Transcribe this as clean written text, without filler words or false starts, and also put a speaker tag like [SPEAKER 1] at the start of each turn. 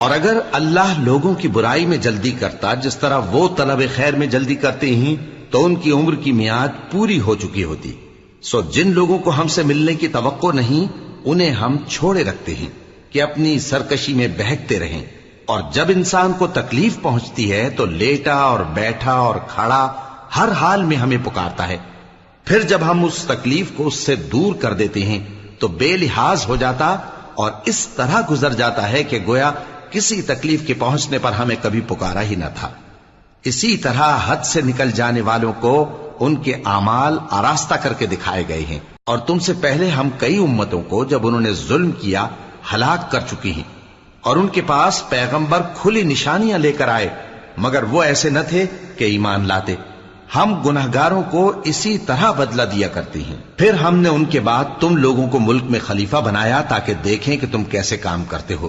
[SPEAKER 1] اور اگر اللہ لوگوں کی برائی میں جلدی کرتا جس طرح وہ طلب خیر میں جلدی کرتے ہیں تو ان کی عمر کی میعاد پوری ہو چکی ہوتی. سو جن لوگوں کو ہم سے ملنے کی توقع نہیں انہیں ہم چھوڑے رکھتے ہیں کہ اپنی سرکشی میں بہکتے رہیں. اور جب انسان کو تکلیف پہنچتی ہے تو لیٹا اور بیٹھا اور کھڑا ہر حال میں ہمیں پکارتا ہے. پھر جب ہم اس تکلیف کو اس سے دور کر دیتے ہیں تو بے لحاظ ہو جاتا اور اس طرح گزر جاتا ہے کہ گویا کسی تکلیف کے پہنچنے پر ہمیں کبھی پکارا ہی نہ تھا. اسی طرح حد سے نکل جانے والوں کو ان کے اعمال آراستہ کر کے دکھائے گئے ہیں. اور تم سے پہلے ہم کئی امتوں کو جب انہوں نے ظلم کیا ہلاک کر چکی ہیں اور ان کے پاس پیغمبر کھلی نشانیاں لے کر آئے مگر وہ ایسے نہ تھے کہ ایمان لاتے. ہم گنہگاروں کو اسی طرح بدلہ دیا کرتے ہیں. پھر ہم نے ان کے بعد تم لوگوں کو ملک میں خلیفہ بنایا تاکہ دیکھیں کہ تم کیسے کام کرتے ہو.